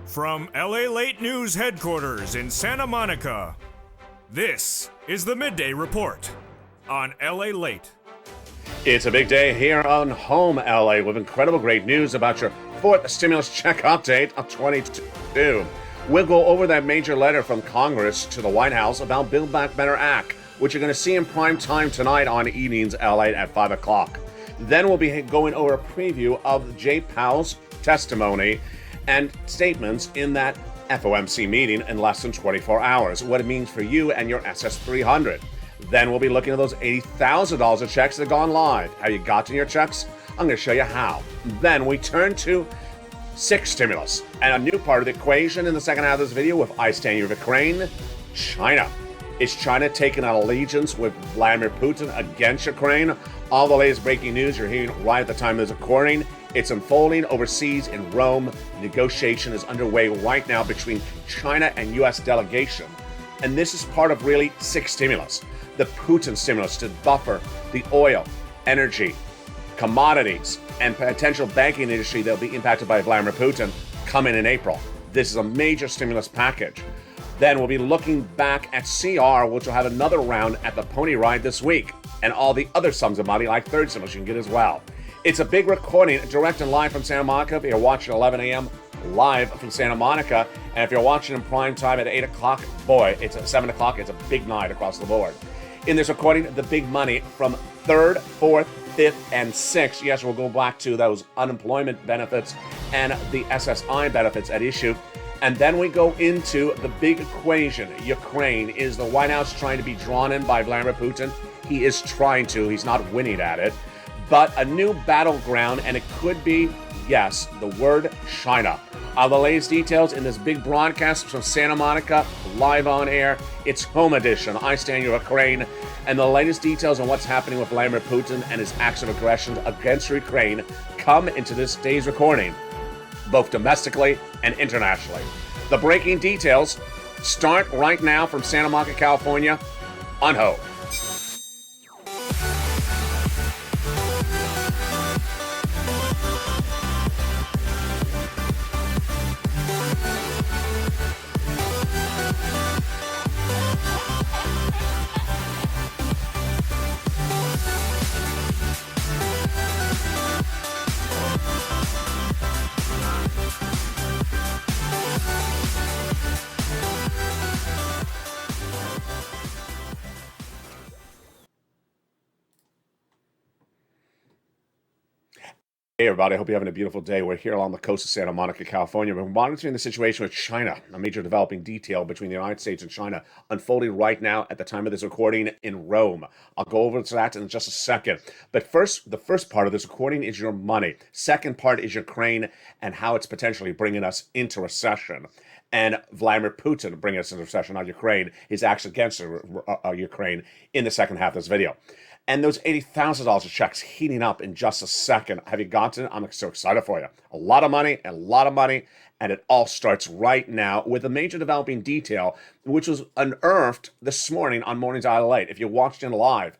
From Lalate News headquarters in Santa Monica, this is the Midday Report on Lalate. It's a big day here on Home LA with incredible great news about your fourth stimulus check update of 2022. We'll go over that major letter from Congress to the White House about Build Back Better Act, which you're going to see in prime time tonight on Evenings LA at 5 o'clock. Then we'll be going over a preview of Jay Powell's testimony and statements in that FOMC meeting in less than 24 hours, what it means for you and your SS300. Then we'll be looking at those $80,000 of checks that have gone live. Have you gotten your checks? I'm going to show you how. Then we turn to sixth stimulus and a new part of the equation in the second half of this video with I Stand Ukraine, China. Is China taking an allegiance with Vladimir Putin against Ukraine? All the latest breaking news you're hearing right at the time of this recording. It's unfolding overseas in Rome. Negotiation is underway right now between China and U.S. delegation. And this is part of really sixth stimulus. The Putin stimulus to buffer the oil, energy, commodities, and potential banking industry that will be impacted by Vladimir Putin coming in April. This is a major stimulus package. Then we'll be looking back at CR, which will have another round at the Pony Ride this week, and all the other sums of money like third stimulus you can get as well. It's a big recording, direct and live from Santa Monica. If you're watching 11 a.m. live from Santa Monica, and if you're watching in prime time at 8 o'clock, boy, it's at 7 o'clock, it's a big night across the board. In this recording, the big money from third, fourth, fifth, and sixth. Yes, we'll go back to those unemployment benefits and the SSI benefits at issue. And then we go into the big equation. Ukraine. Is the White House trying to be drawn in by Vladimir Putin? He is trying to. He's not winning at it. But a new battleground, and it could be, yes, the word China. The latest details in this big broadcast from Santa Monica, live on air. It's Home Edition. I Stand Ukraine. And the latest details on what's happening with Vladimir Putin and his acts of aggression against Ukraine come into this day's recording, both domestically and internationally. The breaking details start right now from Santa Monica, California, on Home. Hey everybody, I hope you're having a beautiful day. We're here along the coast of Santa Monica, California. We're monitoring the situation with China, a major developing detail between the United States and China unfolding right now at the time of this recording in Rome. I'll go over to that in just a second. But first, the first part of this recording is your money. Second part is Ukraine and how it's potentially bringing us into recession. And Vladimir Putin bringing us into recession on Ukraine, his acts against Ukraine in the second half of this video. And those $80,000 of checks heating up in just a second. Have you gotten it? I'm so excited for you. A lot of money, and it all starts right now with a major developing detail, which was unearthed this morning on Mornings Out of Late. If you watched it live,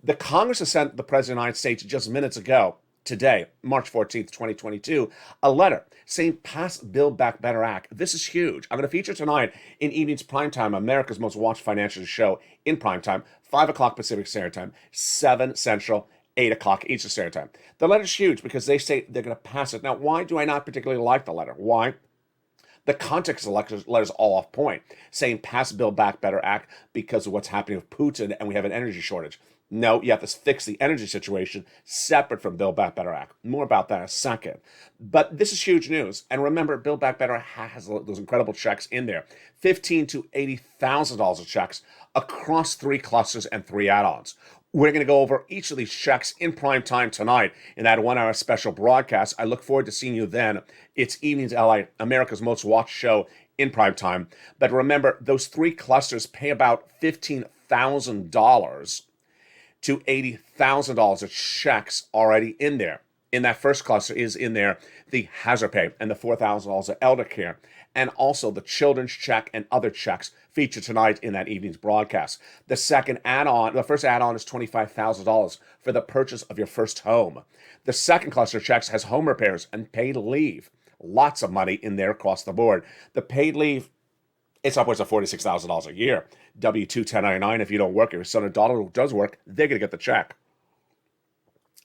the Congress has sent the President of the United States just minutes ago, today, March 14th, 2022, a letter saying pass Build Back Better Act. This is huge. I'm going to feature tonight in Evening's Primetime, America's most watched financial show in primetime, 5 o'clock Pacific Standard Time, 7 Central, 8 o'clock Eastern Standard Time. The letter's huge because they say they're going to pass it. Now, why do I not particularly like the letter? Why? The context of the letter's all off point, saying pass Build Back Better Act because of what's happening with Putin and we have an energy shortage. No, you have to fix the energy situation separate from Build Back Better Act. More about that in a second. But this is huge news. And remember, Build Back Better has those incredible checks in there. $15,000 to $80,000 of checks across 3 clusters and 3 add-ons. We're going to go over each of these checks in prime time tonight in that 1-hour special broadcast. I look forward to seeing you then. It's Evenings LA, America's most watched show in prime time. But remember, those 3 clusters pay about $15,000 to $80,000 of checks already in there. In that first cluster is in there the hazard pay and the $4,000 of elder care, and also the children's check and other checks featured tonight in that evening's broadcast. The second add-on, the first add-on is $25,000 for the purchase of your first home. The second cluster of checks has home repairs and paid leave. Lots of money in there across the board. The paid leave, it's upwards of $46,000 a year. W-2, 1099, if you don't work, if your son or daughter who does work, they're going to get the check.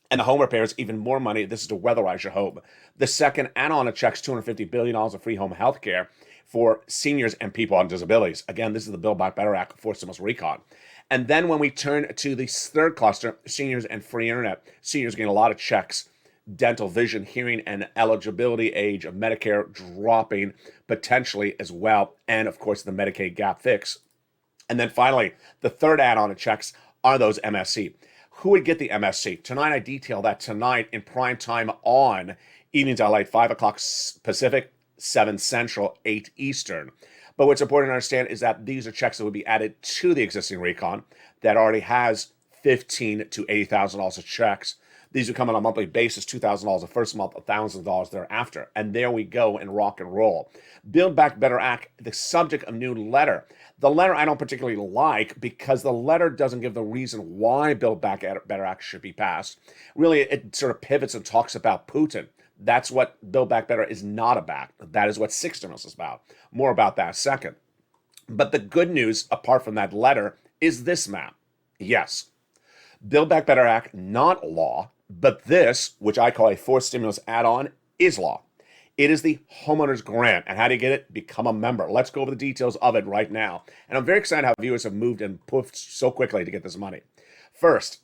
And the home repair is even more money. This is to weatherize your home. The second add-on, it checks $250 billion of free home health care for seniors and people on disabilities. Again, this is the Build Back Better Act for stimulus recon. And then when we turn to the third cluster, seniors and free internet, seniors getting a lot of checks, dental, vision, hearing, and eligibility age of Medicare dropping potentially as well. And of course, the Medicaid gap fix. And then finally, the third add-on of checks are those MSC. Who would get the MSC? Tonight, I detail that tonight in prime time on Evenings LA, 5 o'clock Pacific, 7 Central, 8 Eastern. But what's important to understand is that these are checks that would be added to the existing recon that already has $15,000 to $80,000 of checks. These would come on a monthly basis, $2,000 the first month, $1,000 thereafter. And there we go and rock and roll. Build Back Better Act, the subject of new letter. The letter I don't particularly like because the letter doesn't give the reason why Build Back Better Act should be passed. Really, it sort of pivots and talks about Putin. That's what Build Back Better is not about. That is what six stimulus is about. More about that second. But the good news, apart from that letter, is this map. Yes, Build Back Better Act, not law, but this, which I call a fourth stimulus add-on, is law. It is the homeowner's grant. And how do you get it? Become a member. Let's go over the details of it right now. And I'm very excited how viewers have moved and poofed so quickly to get this money. First,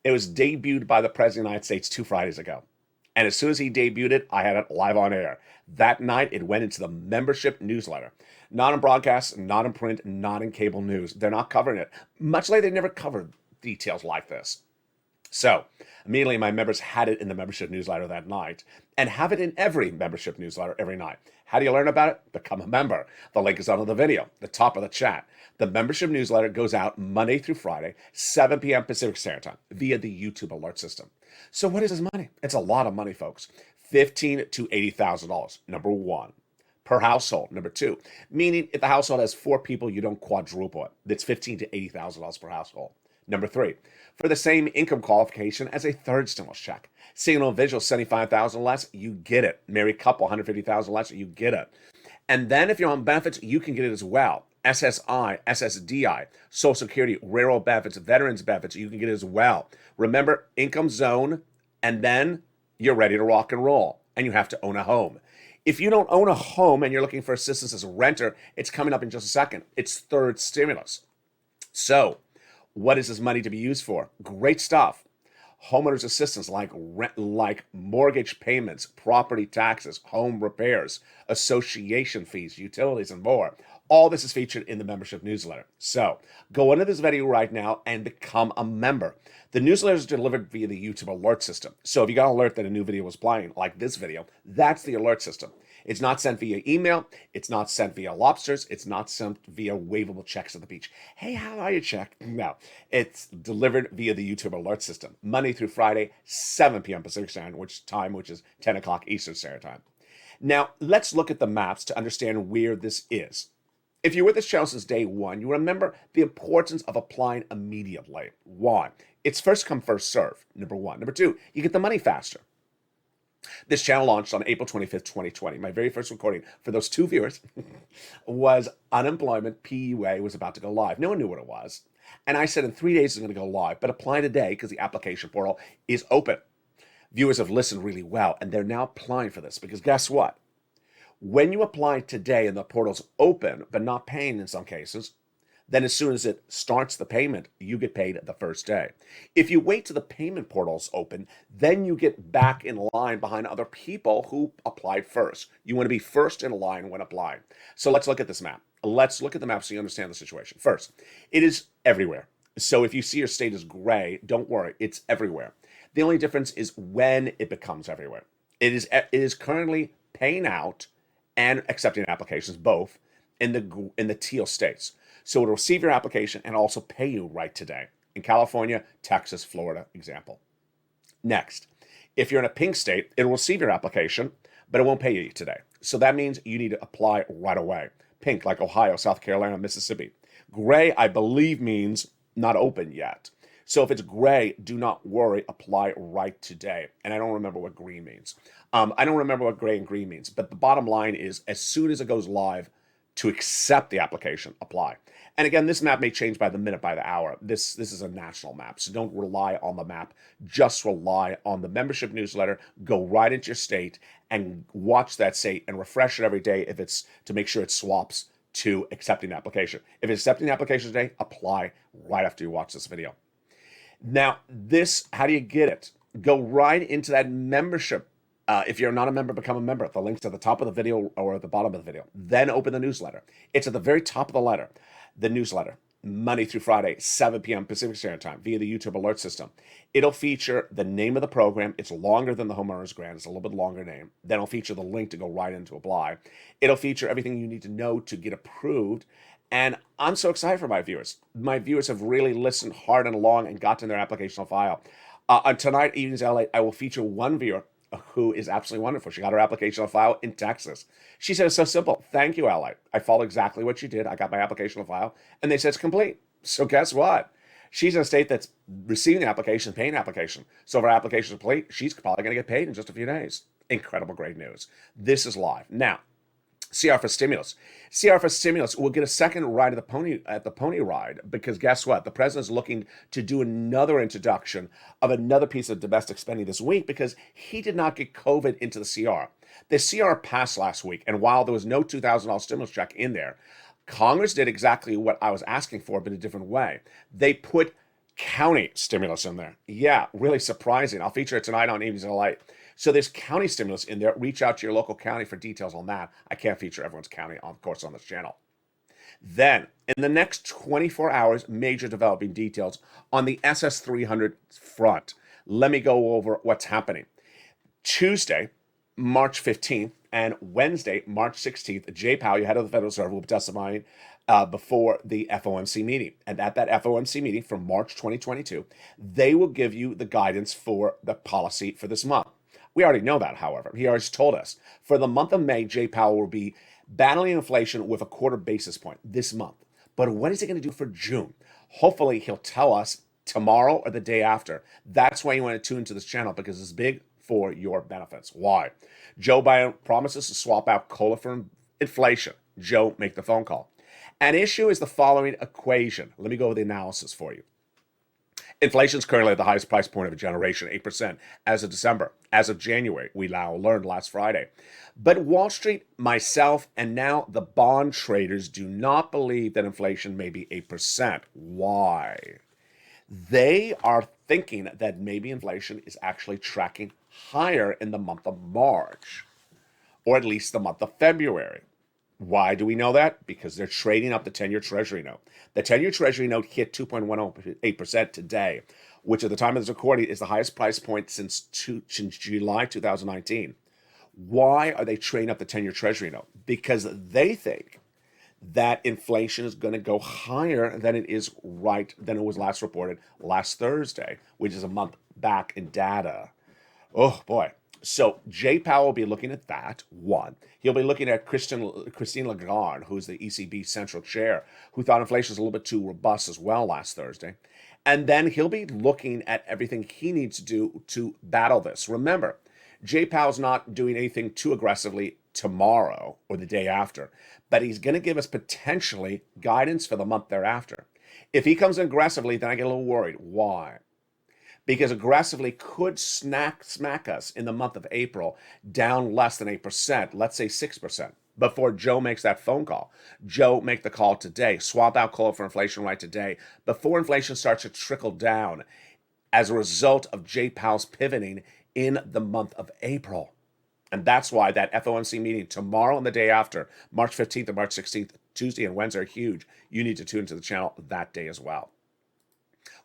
it was debuted by the President of the United States 2 Fridays ago. And as soon as he debuted it, I had it live on air. That night, it went into the membership newsletter. Not in broadcast, not in print, not in cable news. They're not covering it. Much like they never covered details like this. So immediately my members had it in the membership newsletter that night and have it in every membership newsletter every night. How do you learn about it? Become a member. The link is under the video, the top of the chat. The membership newsletter goes out Monday through Friday, 7 p.m. Pacific Standard Time via the YouTube alert system. So what is this money? It's a lot of money, folks. $15,000 to $80,000, number one, per household. Number two, meaning if the household has 4 people, you don't quadruple it. That's $15,000 to $80,000 per household. Number three, for the same income qualification as a third stimulus check. Single individual, $75,000 less, you get it. Married couple, $150,000 less, you get it. And then if you're on benefits, you can get it as well. SSI, SSDI, Social Security, railroad benefits, veterans benefits, you can get it as well. Remember, income zone, and then you're ready to rock and roll. And you have to own a home. If you don't own a home and you're looking for assistance as a renter, it's coming up in just a second. It's third stimulus. So, what is this money to be used for? Great stuff. Homeowners assistance like rent, like mortgage payments, property taxes, home repairs, association fees, utilities, and more. All this is featured in the membership newsletter. So go into this video right now and become a member. The newsletter is delivered via the YouTube alert system. So if you got an alert that a new video was playing, like this video, that's the alert system. It's not sent via email. It's not sent via lobsters. It's not sent via waveable checks at the beach. Hey, how are you, check? No, it's delivered via the YouTube alert system, Monday through Friday, 7 p.m. Pacific Standard Time, which is 10 o'clock Eastern Standard Time. Now, let's look at the maps to understand where this is. If you're with this channel since day one, you remember the importance of applying immediately. Why? It's first come, first serve, number one. Number two, you get the money faster. This channel launched on April 25th, 2020. My very first recording for those 2 viewers was unemployment PUA was about to go live. No one knew what it was. And I said in 3 days it's going to go live, but apply today because the application portal is open. Viewers have listened really well, and they're now applying for this because guess what? When you apply today and the portal's open, but not paying in some cases, then as soon as it starts the payment, you get paid the first day. If you wait till the payment portal's open, then you get back in line behind other people who applied first. You want to be first in line when applying. So let's look at this map. Let's look at the map so you understand the situation. First, it is everywhere. So if you see your state is gray, don't worry, it's everywhere. The only difference is when it becomes everywhere. It is currently paying out and accepting applications, both in the teal states. So it'll receive your application and also pay you right today. In California, Texas, Florida, example. Next, if you're in a pink state, it'll receive your application, but it won't pay you today. So that means you need to apply right away. Pink, like Ohio, South Carolina, Mississippi. Gray, I believe, means not open yet. So if it's gray, do not worry, apply right today. And I don't remember what green means. I don't remember what gray and green means, but the bottom line is as soon as it goes live, to accept the application, apply. And again, this map may change by the minute, by the hour. This is a national map, so don't rely on the map. Just rely on the membership newsletter. Go right into your state and watch that state and refresh it every day if it's to make sure it swaps to accepting the application. If it's accepting the application today, apply right after you watch this video. Now, how do you get it? Go right into that membership. If you're not a member, become a member. The link's at the top of the video or at the bottom of the video. Then open the newsletter. It's at the very top of the letter. The newsletter, Monday through Friday, 7 p.m. Pacific Standard Time via the YouTube alert system. It'll feature the name of the program. It's longer than the homeowners grant. It's a little bit longer name. Then it'll feature the link to go right into apply. It'll feature everything you need to know to get approved. And I'm so excited for my viewers. My viewers have really listened hard and long and gotten their application file. On tonight, Evenings LA, I will feature one viewer who is absolutely wonderful. She got her application on file in Texas. She said, it's so simple. Thank you, LA. I followed exactly what you did. I got my application on file, and they said it's complete. So guess what? She's in a state that's receiving the application, paying the application. So if her application is complete, she's probably going to get paid in just a few days. Incredible, great news. This is live. Now, CR for stimulus. CR for stimulus will get a second ride at the pony ride because guess what? The president's looking to do another introduction of another piece of domestic spending this week because he did not get COVID into the CR. The CR passed last week, and while there was no $2,000 stimulus check in there, Congress did exactly what I was asking for, but a different way. They put county stimulus in there. Yeah, really surprising. I'll feature it tonight on Evenings in the Light. So there's county stimulus in there. Reach out to your local county for details on that. I can't feature everyone's county, of course, on this channel. Then, in the next 24 hours, major developing details on the SS300 front. Let me go over what's happening. Tuesday, March 15th, and Wednesday, March 16th, Jay Powell, head of the Federal Reserve, will be testifying before the FOMC meeting. And at that FOMC meeting from March 2022, they will give you the guidance for the policy for this month. We already know that, however. He already told us. For the month of May, Jay Powell will be battling inflation with a quarter basis point this month. But what is he going to do for June? Hopefully, he'll tell us tomorrow or the day after. That's why you want to tune into this channel because it's big for your benefits. Why? Joe Biden promises to swap out cola for inflation. Joe, make the phone call. An issue is the following equation. Let me go over the analysis for you. Inflation is currently at the highest price point of a generation, 8% as of December. As of January, we now learned last Friday. But Wall Street, myself, and now the bond traders do not believe that inflation may be 8%. Why? They are thinking that maybe inflation is actually tracking higher in the month of March, or at least the month of February. Why do we know that? Because they're trading up the 10-year Treasury note. The 10-year Treasury note hit 2.18% today, which at the time of this recording is the highest price point since July 2019. Why are they trading up the 10-year Treasury note? Because they think that inflation is going to go higher than it was last reported last Thursday, which is a month back in data. Oh boy. So Jay Powell will be looking at that, one. He'll be looking at Christine Lagarde, who's the ECB central chair, who thought inflation was a little bit too robust as well last Thursday. And then he'll be looking at everything he needs to do to battle this. Remember, Jay Powell's not doing anything too aggressively tomorrow or the day after, but he's going to give us potentially guidance for the month thereafter. If he comes aggressively, then I get a little worried. Why? Because aggressively could smack us in the month of April down less than 8%, let's say 6%, before Joe makes that phone call. Joe, make the call today. Swap out cola for inflation right today, before inflation starts to trickle down as a result of Jay Powell's pivoting in the month of April. And that's why that FOMC meeting tomorrow and the day after, March 15th and March 16th, Tuesday and Wednesday are huge. You need to tune into the channel that day as well.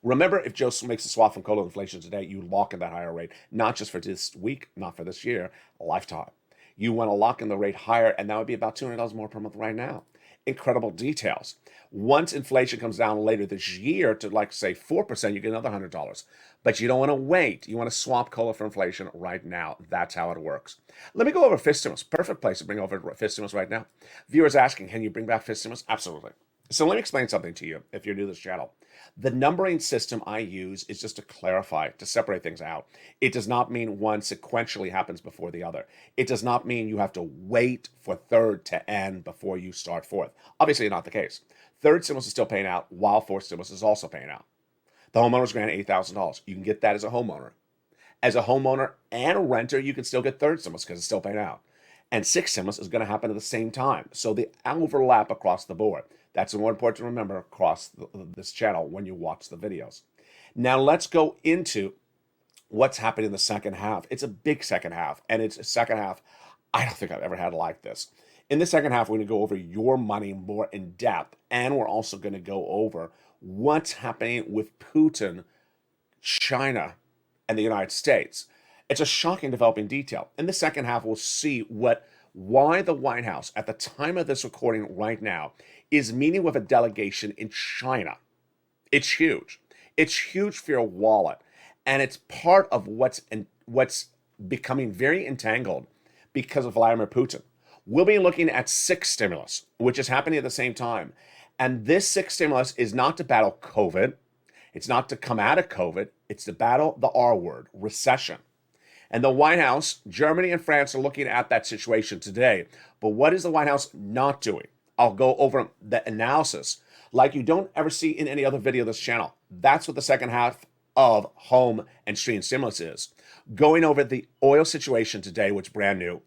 Remember, if Joe makes a swap from cola inflation today, you lock in that higher rate, not just for this week, not for this year, a lifetime. You want to lock in the rate higher, and that would be about $200 more per month right now. Incredible details. Once inflation comes down later this year to, like, say, 4%, you get another $100. But you don't want to wait. You want to swap cola for inflation right now. That's how it works. Let me go over fist stimulus. Perfect place to bring over fist stimulus right now. Viewers asking, can you bring back fist stimulus? Absolutely. So let me explain something to you if you're new to this channel. The numbering system I use is just to clarify, to separate things out. It does not mean one sequentially happens before the other. It does not mean you have to wait for third to end before you start fourth. Obviously not the case. Third stimulus is still paying out while fourth stimulus is also paying out. The homeowner's granted $8,000. You can get that as a homeowner. As a homeowner and a renter, you can still get third stimulus because it's still paying out. And sixth stimulus is going to happen at the same time. So they overlap across the board. That's more important to remember across this channel when you watch the videos. Now let's go into what's happening in the second half. It's a big second half, and it's a second half I don't think I've ever had like this. In the second half, we're going to go over your money more in depth, and we're also going to go over what's happening with Putin, China, and the United States. It's a shocking developing detail. In the second half, we'll see why the White House, at the time of this recording right now, is meeting with a delegation in China. It's huge. It's huge for your wallet. And it's part of what's becoming very entangled because of Vladimir Putin. We'll be looking at sixth stimulus, which is happening at the same time. And this sixth stimulus is not to battle COVID. It's not to come out of COVID. It's to battle the R word, recession. And the White House, Germany and France are looking at that situation today. But what is the White House not doing? I'll go over the analysis like you don't ever see in any other video of this channel. That's what the second half of home and stream stimulus is. Going over the oil situation today, which is brand new.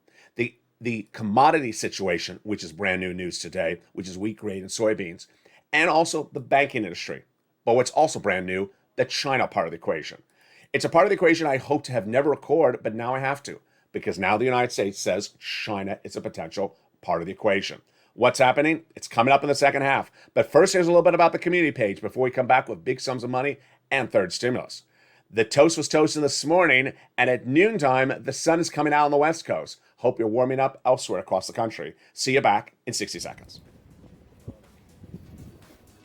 The commodity situation, which is brand new news today, which is wheat, grain, and soybeans. And also the banking industry. But what's also brand new, the China part of the equation. It's a part of the equation I hope to have never recorded, but now I have to, because now the United States says China is a potential part of the equation. What's happening? It's coming up in the second half. But first, here's a little bit about the community page before we come back with big sums of money and third stimulus. The toast was toasting this morning, and at noontime, the sun is coming out on the West Coast. Hope you're warming up elsewhere across the country. See you back in 60 seconds.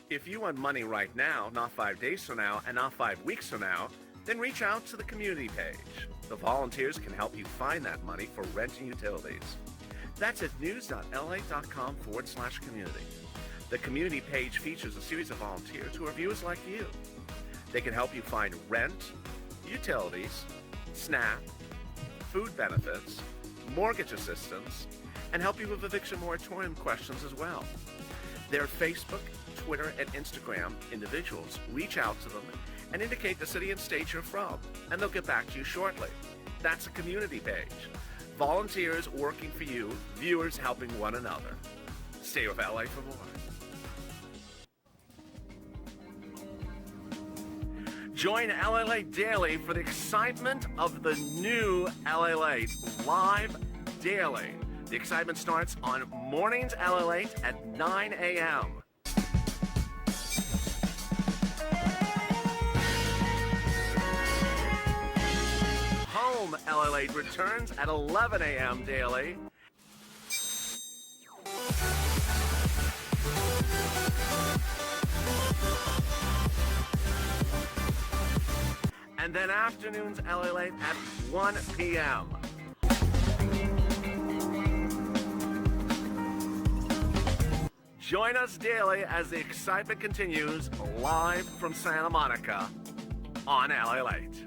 If you want money right now, not 5 days from now, and not 5 weeks from now, then reach out to the community page. The volunteers can help you find that money for rent and utilities. That's at news.la.com/community. The community page features a series of volunteers who are viewers like you. They can help you find rent, utilities, SNAP, food benefits, mortgage assistance, and help you with eviction moratorium questions as well. Their Facebook, Twitter, and Instagram individuals reach out to them and indicate the city and state you're from, and they'll get back to you shortly. That's a community page. Volunteers working for you, viewers helping one another. Stay with LA for more. Join Lalate Daily for the excitement of the new Lalate live daily. The excitement starts on mornings Lalate at 9 a.m. Home Lalate returns at 11 a.m. daily. And then afternoons Lalate at 1 p.m. Join us daily as the excitement continues live from Santa Monica on Lalate.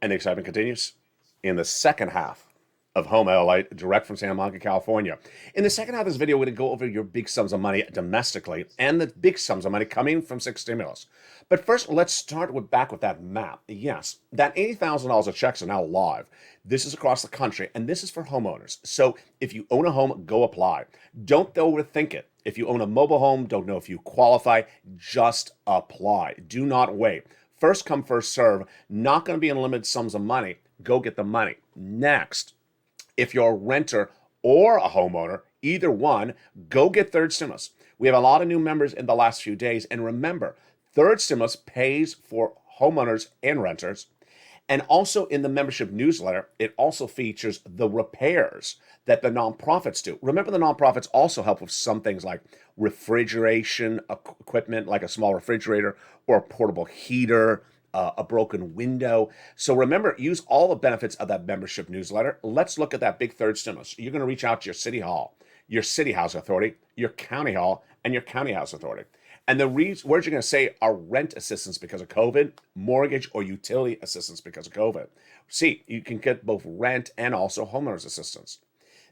And the excitement continues in the second half of Home Lalate, direct from Santa Monica, California. In the second half of this video, we're going to go over your big sums of money domestically and the big sums of money coming from sixth stimulus. But first, let's start back with that map. Yes, that $80,000 of checks are now live. This is across the country, and this is for homeowners. So if you own a home, go apply. Don't overthink it. If you own a mobile home, don't know if you qualify, just apply. Do not wait. First come, first serve. Not going to be in limited sums of money. Go get the money. Next, if you're a renter or a homeowner, either one, go get third stimulus. We have a lot of new members in the last few days. And remember, third stimulus pays for homeowners and renters. And also in the membership newsletter, it also features the repairs that the nonprofits do. Remember, the nonprofits also help with some things like refrigeration equipment, like a small refrigerator or a portable heater, a broken window. So remember, use all the benefits of that membership newsletter. Let's look at that big third stimulus. You're going to reach out to your city hall, your city house authority, your county hall, and your county house authority. And the words you're going to say are rent assistance because of COVID, mortgage or utility assistance because of COVID. See, you can get both rent and also homeowners assistance.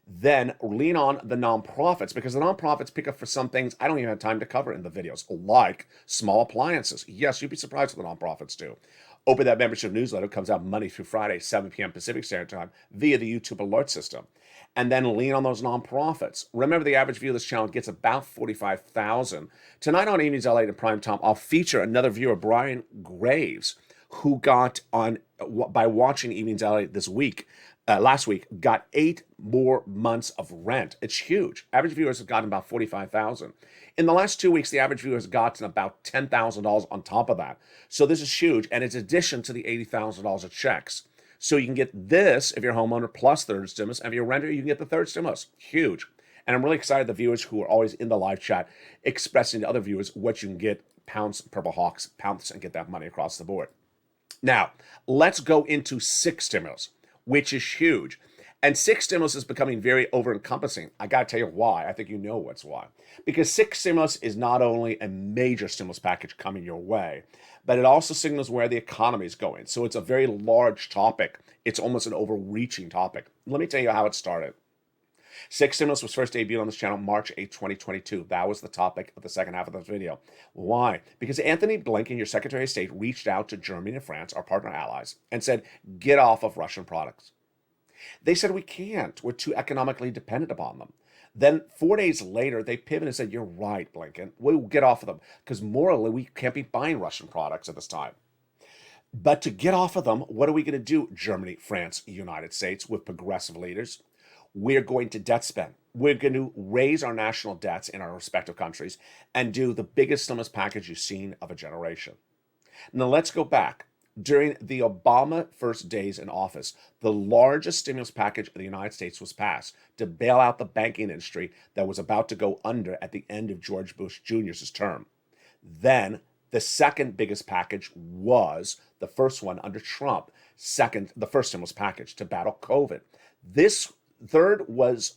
Then lean on the nonprofits, because the nonprofits pick up for some things I don't even have time to cover in the videos, like small appliances. Yes, you'd be surprised what the nonprofits do. Open that membership newsletter, comes out Monday through Friday, 7 p.m. Pacific Standard Time via the YouTube alert system. And then lean on those nonprofits. Remember, the average view of this channel gets about 45,000. Tonight on Evenings LA in Prime Time, I'll feature another viewer, Brian Graves, who got on, by watching Evenings LA this week, last week, got 8 more months of rent. It's huge. Average viewers have gotten about 45,000. In the last 2 weeks, the average viewer has gotten about $10,000 on top of that. So this is huge, and it's addition to the $80,000 of checks. So you can get this if you're a homeowner plus third stimulus, and if you're a renter, you can get the third stimulus. Huge. And I'm really excited the viewers who are always in the live chat expressing to other viewers what you can get, pounce, Purple Hawks, pounce, and get that money across the board. Now, let's go into 6 stimulus, which is huge. And 6 stimulus is becoming very over-encompassing. I got to tell you why. I think you know what's why. Because 6 stimulus is not only a major stimulus package coming your way, but it also signals where the economy is going. So it's a very large topic. It's almost an overreaching topic. Let me tell you how it started. 6 stimulus was first debuted on this channel March 8, 2022. That was the topic of the second half of this video. Why? Because Anthony Blinken, your Secretary of State, reached out to Germany and France, our partner allies, and said, get off of Russian products. They said, we can't. We're too economically dependent upon them. Then 4 days later, they pivoted and said, you're right, Blinken. We'll get off of them because morally, we can't be buying Russian products at this time. But to get off of them, what are we going to do? Germany, France, United States, with progressive leaders. We're going to debt spend. We're going to raise our national debts in our respective countries and do the biggest stimulus package you've seen of a generation. Now let's go back. During the Obama first days in office, the largest stimulus package in the United States was passed to bail out the banking industry that was about to go under at the end of George Bush Jr.'s term. Then the second biggest package was the first one under Trump. The first stimulus package to battle COVID. This third was,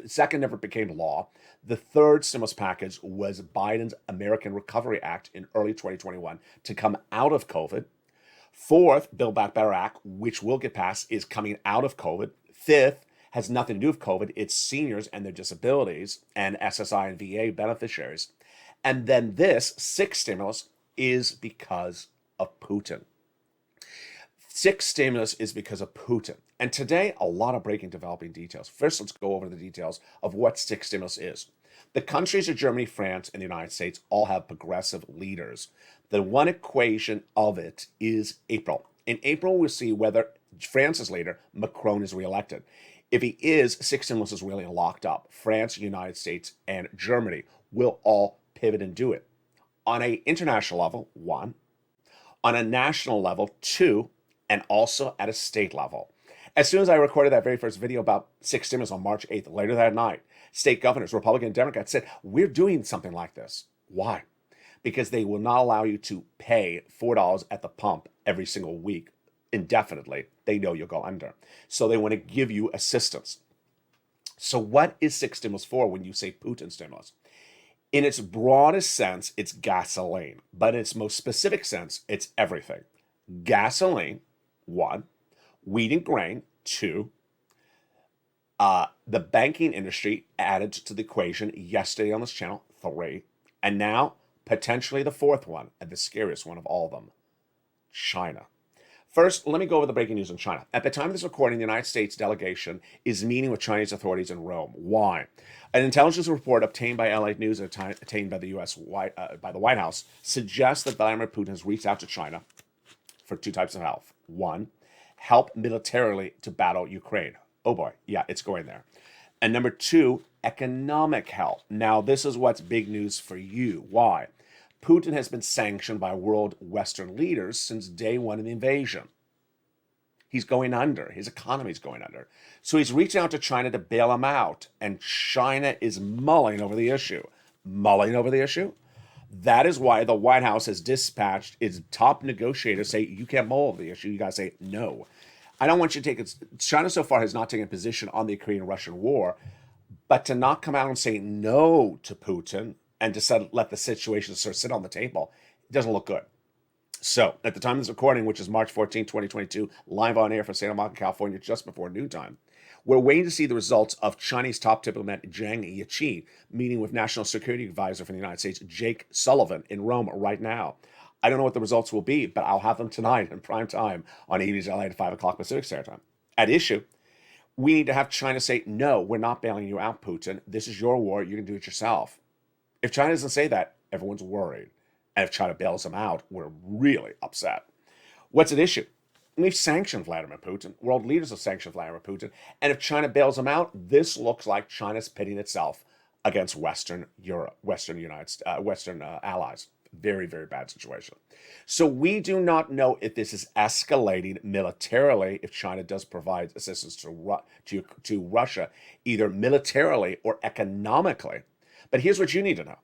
second never became law. The third stimulus package was Biden's American Recovery Act in early 2021 to come out of COVID. Fourth, Build Back Better Act, which will get passed, is coming out of COVID. Fifth, has nothing to do with COVID. It's seniors and their disabilities and SSI and VA beneficiaries. And then this sixth stimulus is because of Putin. 6 stimulus is because of Putin. And today, a lot of breaking developing details. First, let's go over the details of what 6 stimulus is. The countries of Germany, France, and the United States all have progressive leaders. The one equation of it is April. In April, we'll see whether France's leader, Macron, is reelected. If he is, 6 stimulus is really locked up. France, United States, and Germany will all pivot and do it. On an international level, 1. On a national level, 2. And also at a state level. As soon as I recorded that very first video about 6 stimulus on March 8th, later that night, state governors, Republican and Democrats, said, we're doing something like this. Why? Because they will not allow you to pay $4 at the pump every single week indefinitely. They know you'll go under. So they want to give you assistance. So what is 6 stimulus for when you say Putin stimulus? In its broadest sense, it's gasoline. But in its most specific sense, it's everything. Gasoline, 1, wheat and grain, 2, the banking industry added to the equation yesterday on this channel, 3, and now potentially the 4th one, and the scariest one of all of them, China. First, let me go over the breaking news in China. At the time of this recording, the United States delegation is meeting with Chinese authorities in Rome. Why? An intelligence report obtained by LA News and obtained by the by the White House suggests that Vladimir Putin has reached out to China for 2 types of help. 1, help militarily to battle Ukraine. Oh boy, yeah, it's going there. And number 2, economic help. Now, this is what's big news for you. Why? Putin has been sanctioned by world Western leaders since day 1 of the invasion. He's going under. His economy's going under. So he's reaching out to China to bail him out. And China is mulling over the issue. Mulling over the issue? That is why the White House has dispatched its top negotiators say, you can't mull the issue. You got to say no. I don't want you to take it. China so far has not taken a position on the Ukraine-Russian war, but to not come out and say no to Putin and to let the situation sort of sit on the table, it doesn't look good. So, at the time of this recording, which is March 14, 2022, live on air for Santa Monica, California, just before noontime, we're waiting to see the results of Chinese top diplomat Zhang Yiqi meeting with National Security Advisor for the United States, Jake Sullivan, in Rome right now. I don't know what the results will be, but I'll have them tonight in prime time on AB's LA at 5 o'clock Pacific Standard Time. At issue, we need to have China say, no, we're not bailing you out, Putin. This is your war. You can do it yourself. If China doesn't say that, everyone's worried. And if China bails them out, we're really upset. What's at issue? We've sanctioned Vladimir Putin. World leaders have sanctioned Vladimir Putin. And if China bails him out, this looks like China's pitting itself against Western Europe, Western allies. Very, very bad situation. So we do not know if this is escalating militarily, if China does provide assistance to Russia, either militarily or economically. But here's what you need to know.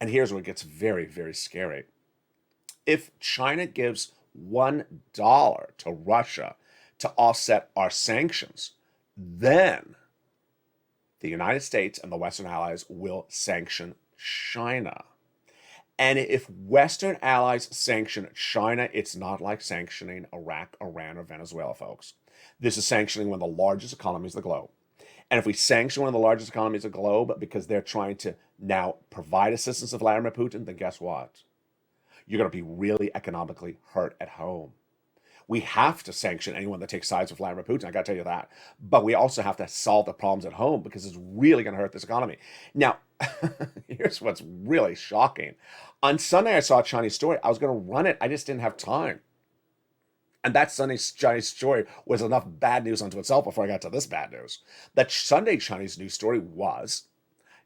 And here's where it gets very, very scary. If China gives $1 to Russia to offset our sanctions, then the United States and the Western allies will sanction China. And if Western allies sanction China, it's not like sanctioning Iraq, Iran, or Venezuela, folks. This is sanctioning one of the largest economies of the globe. And if we sanction one of the largest economies of the globe because they're trying to now provide assistance to Vladimir Putin, then guess what? You're going to be really economically hurt at home. We have to sanction anyone that takes sides with Vladimir Putin, I got to tell you that. But we also have to solve the problems at home because it's really going to hurt this economy. Now, here's what's really shocking. On Sunday, I saw a Chinese story. I was going to run it. I just didn't have time. And that Sunday's Chinese story was enough bad news unto itself before I got to this bad news. That Sunday Chinese news story was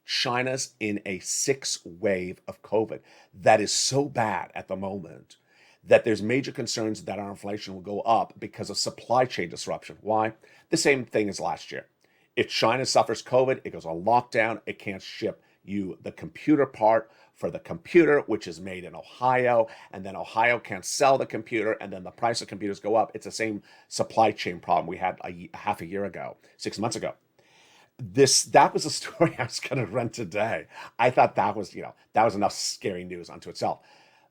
China's in a 6th wave of COVID. That is so bad at the moment that there's major concerns that our inflation will go up because of supply chain disruption. Why? The same thing as last year. If China suffers COVID, it goes on lockdown. It can't ship you the computer part for the computer, which is made in Ohio, and then Ohio can't sell the computer, and then the price of computers go up. It's the same supply chain problem we had half a year ago, 6 months ago. That was a story I was going to run today. I thought that was enough scary news unto itself.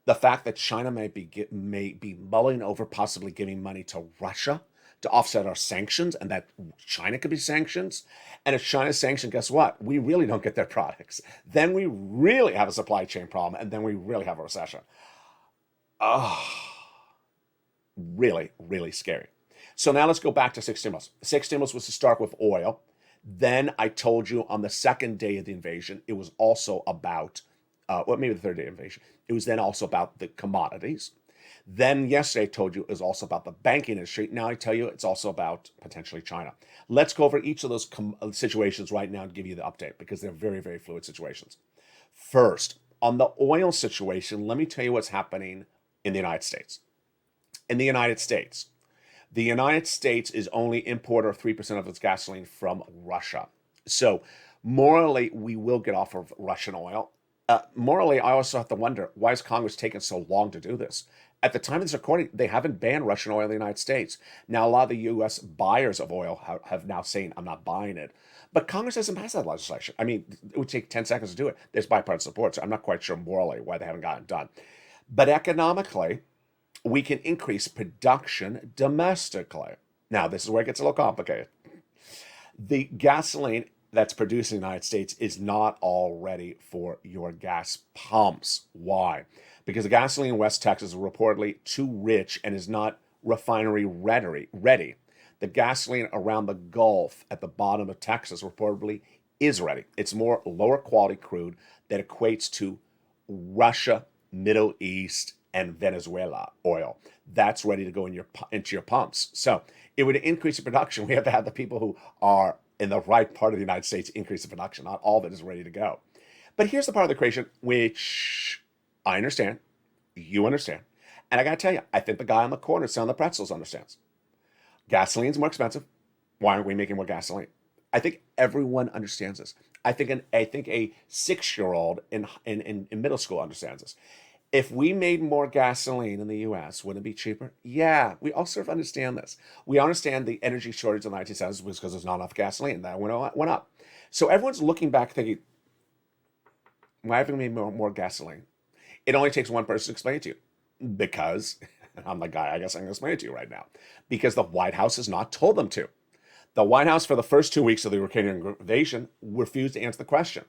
The fact that China may be mulling over possibly giving money to Russia to offset our sanctions, and that China could be sanctions. And if China's sanctioned, guess what? We really don't get their products. Then we really have a supply chain problem, and then we really have a recession. Oh, really, really scary. So now let's go back to 6 stimulus. 6 stimulus was to start with oil. Then I told you on the second day of the invasion, it was also about, maybe the third day of invasion. It was then also about the commodities. Then yesterday I told you it was also about the banking industry. Now I tell you it's also about potentially China. Let's go over each of those situations right now and give you the update because they're very, very fluid situations. First, on the oil situation, let me tell you what's happening in the United States. In the United States is only importer of 3% of its gasoline from Russia. So morally, we will get off of Russian oil. Morally, I also have to wonder, why is Congress taking so long to do this? At the time of this recording, they haven't banned Russian oil in the United States. Now, a lot of the U.S. buyers of oil have now saying, I'm not buying it. But Congress hasn't passed that legislation. I mean, it would take 10 seconds to do it. There's bipartisan support, so I'm not quite sure morally why they haven't gotten it done. But economically, we can increase production domestically. Now, this is where it gets a little complicated. The gasoline that's produced in the United States is not all ready for your gas pumps. Why? Because the gasoline in West Texas is reportedly too rich and is not refinery ready. The gasoline around the Gulf at the bottom of Texas reportedly is ready. It's more lower quality crude that equates to Russia, Middle East, and Venezuela oil. That's ready to go into your pumps. So it would increase the production. We have to have the people who are in the right part of the United States increase the production. Not all of it is ready to go. But here's the part of the equation which I understand, you understand, and I got to tell you, I think the guy on the corner selling the pretzels understands. Gasoline's more expensive. Why aren't we making more gasoline? I think everyone understands this. I think a 6-year-old in middle school understands this. If we made more gasoline in the US, wouldn't it be cheaper? Yeah, we all sort of understand this. We understand the energy shortage in the 1970s was because there's not enough gasoline. That went up. So everyone's looking back thinking, why haven't we made more gasoline? It only takes one person to explain it to you. Because, I'm the guy, I guess I'm going to explain it to you right now. Because the White House has not told them to. The White House, for the first 2 weeks of the Ukrainian invasion, refused to answer the question.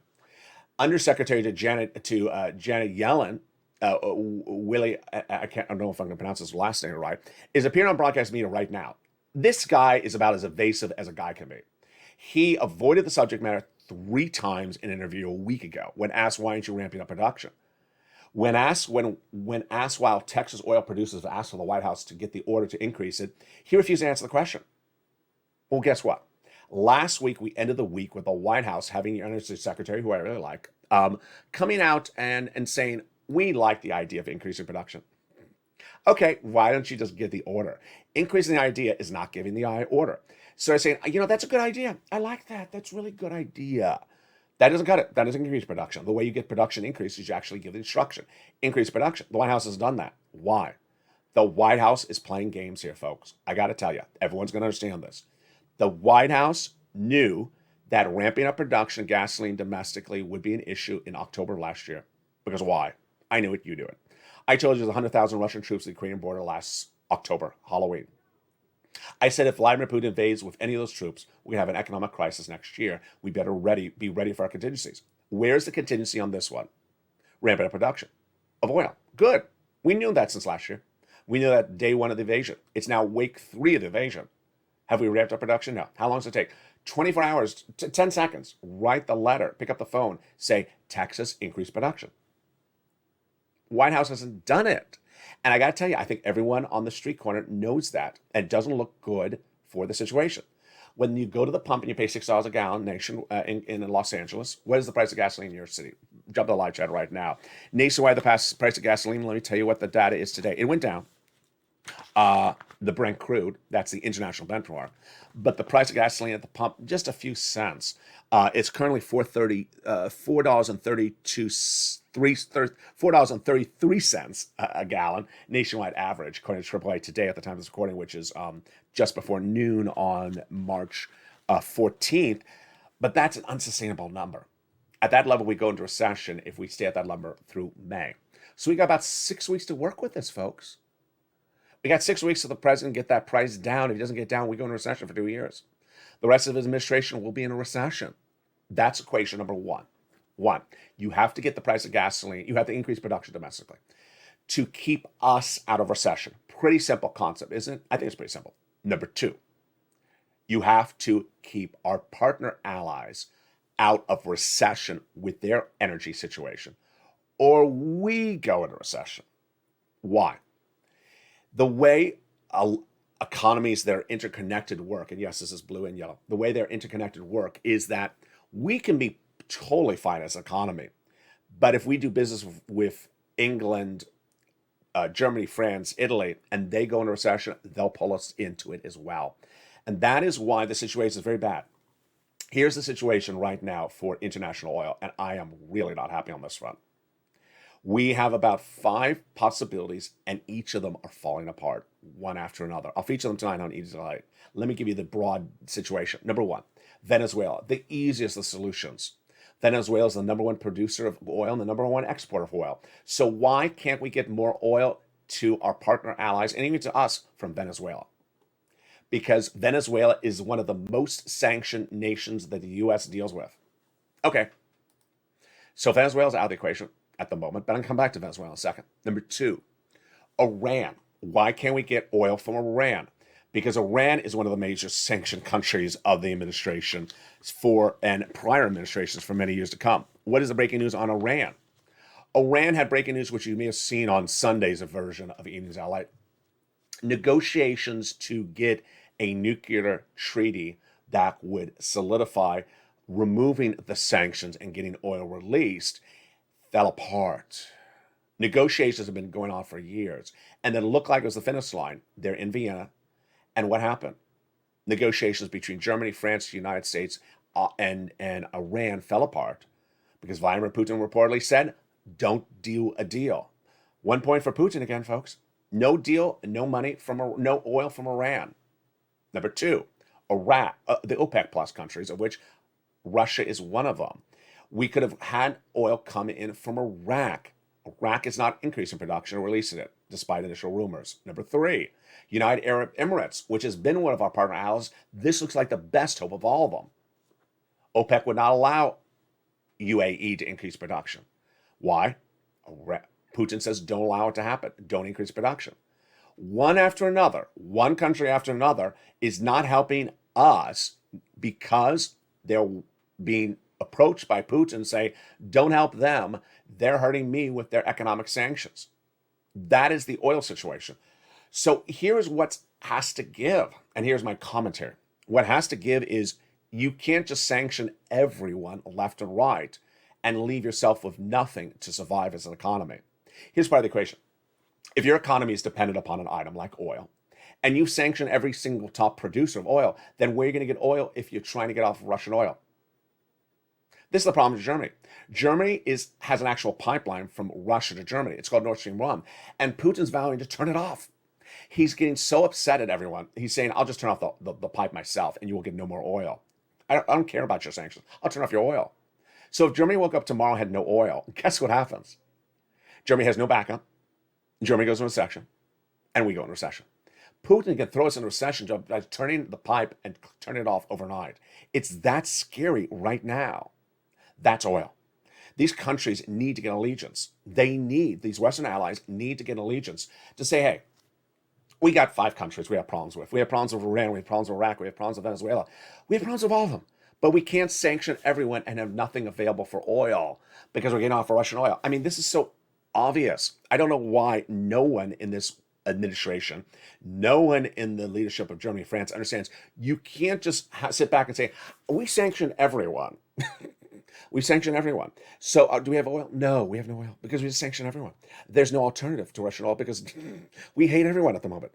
Undersecretary to Janet Yellen, Willie, I don't know if I'm going to pronounce his last name right, is appearing on broadcast media right now. This guy is about as evasive as a guy can be. He avoided the subject matter 3 times in an interview a week ago when asked, why aren't you ramping up production? When asked while Texas oil producers asked for the White House to get the order to increase it, he refused to answer the question. Well, guess what? Last week, we ended the week with the White House having the Energy Secretary, who I really like, coming out and saying, we like the idea of increasing production. Okay, why don't you just give the order? Increasing the idea is not giving the order. So I'm saying, that's a good idea. I like that. That's a really good idea. That doesn't cut it. That doesn't increase production. The way you get production increase is you actually give the instruction. Increase production. The White House has done that. Why? The White House is playing games here, folks. I got to tell you, everyone's going to understand this. The White House knew that ramping up production of gasoline domestically would be an issue in October of last year. Because why? I knew it, you knew it. I told you there's 100,000 Russian troops at the Ukrainian border last October, Halloween. I said if Vladimir Putin invades with any of those troops, we're going to have an economic crisis next year. We better be ready for our contingencies. Where's the contingency on this one? Ramping up production of oil. Good. We knew that since last year. We knew that day 1 of the invasion. It's now week 3 of the invasion. Have we ramped up production? No. How long does it take? 24 hours, 10 seconds. Write the letter, pick up the phone, say, Texas, increase production. White House hasn't done it. And I got to tell you, I think everyone on the street corner knows that. And it doesn't look good for the situation. When you go to the pump and you pay $6 a gallon in Los Angeles, what is the price of gasoline in your city? Jump to the live chat right now. Nationwide, the price of gasoline, let me tell you what the data is today. It went down. The Brent crude, that's the international benchmark. But the price of gasoline at the pump, just a few cents. It's currently $4.33 a gallon, nationwide average, according to AAA today at the time of this recording, which is just before noon on March 14th. But that's an unsustainable number. At that level, we go into recession if we stay at that number through May. So we got about 6 weeks to work with this, folks. We got 6 weeks for the president to get that price down. If he doesn't get down, we go into recession for 2 years. The rest of his administration will be in a recession. That's equation number 1. 1, you have to get the price of gasoline. You have to increase production domestically to keep us out of recession. Pretty simple concept, isn't it? I think it's pretty simple. Number 2, you have to keep our partner allies out of recession with their energy situation, or we go into recession. Why? The way economies that are interconnected work, and yes, this is blue and yellow, the way they're interconnected work is that we can be totally fine as an economy, but if we do business with England, Germany, France, Italy, and they go into recession, they'll pull us into it as well. And that is why the situation is very bad. Here's the situation right now for international oil, and I am really not happy on this front. We have about 5 possibilities, and each of them are falling apart, one after another. I'll feature them tonight on Easy Light. Let me give you the broad situation. Number 1, Venezuela, the easiest of solutions. Venezuela is the number 1 producer of oil and the number 1 exporter of oil. So why can't we get more oil to our partner allies and even to us from Venezuela? Because Venezuela is one of the most sanctioned nations that the U.S. deals with. Okay. So Venezuela's out of the equation at the moment, but I'll come back to Venezuela in a second. Number 2, Iran. Why can't we get oil from Iran? Because Iran is one of the major sanctioned countries of the administration and prior administrations for many years to come. What is the breaking news on Iran? Iran had breaking news, which you may have seen on Sunday's version of Evenings Lalate. Negotiations to get a nuclear treaty that would solidify removing the sanctions and getting oil released fell apart. Negotiations have been going on for years, and then it looked like it was the finish line. They're in Vienna, and what happened? Negotiations between Germany, France, the United States and Iran fell apart because Vladimir Putin reportedly said, "Don't do a deal." 1 point for Putin again, folks. No deal, no money no oil from Iran. Number two, Iraq, the OPEC plus countries, of which Russia is one of them. We could have had oil come in from Iraq. Iraq is not increasing production or releasing it, despite initial rumors. Number three, United Arab Emirates, which has been one of our partner allies. This looks like the best hope of all of them. OPEC would not allow UAE to increase production. Why? Putin says, don't allow it to happen. Don't increase production. One after another, one country after another is not helping us because they're being approached by Putin and say, don't help them. They're hurting me with their economic sanctions. That is the oil situation. So here's what has to give. And here's my commentary. What has to give is you can't just sanction everyone left and right and leave yourself with nothing to survive as an economy. Here's part of the equation. If your economy is dependent upon an item like oil, and you sanction every single top producer of oil, then where are you going to get oil if you're trying to get off Russian oil? This is the problem with Germany. Germany has an actual pipeline from Russia to Germany. It's called Nord Stream 1. And Putin's vowing to turn it off. He's getting so upset at everyone. He's saying, I'll just turn off the pipe myself and you will get no more oil. I don't care about your sanctions. I'll turn off your oil. So if Germany woke up tomorrow and had no oil, guess what happens? Germany has no backup. Germany goes into recession. And we go into recession. Putin can throw us into recession by turning the pipe and turning it off overnight. It's that scary right now. That's oil. These countries need to get allegiance. These Western allies need to get allegiance to say, hey, we got 5 countries we have problems with. We have problems with Iran, we have problems with Iraq, we have problems with Venezuela. We have problems with all of them. But we can't sanction everyone and have nothing available for oil because we're getting off of Russian oil. I mean, this is so obvious. I don't know why no one in this administration, no one in the leadership of Germany and France understands you can't just sit back and say, we sanction everyone. We sanction everyone. So do we have oil? No, we have no oil because we just sanction everyone. There's no alternative to Russian oil because we hate everyone at the moment.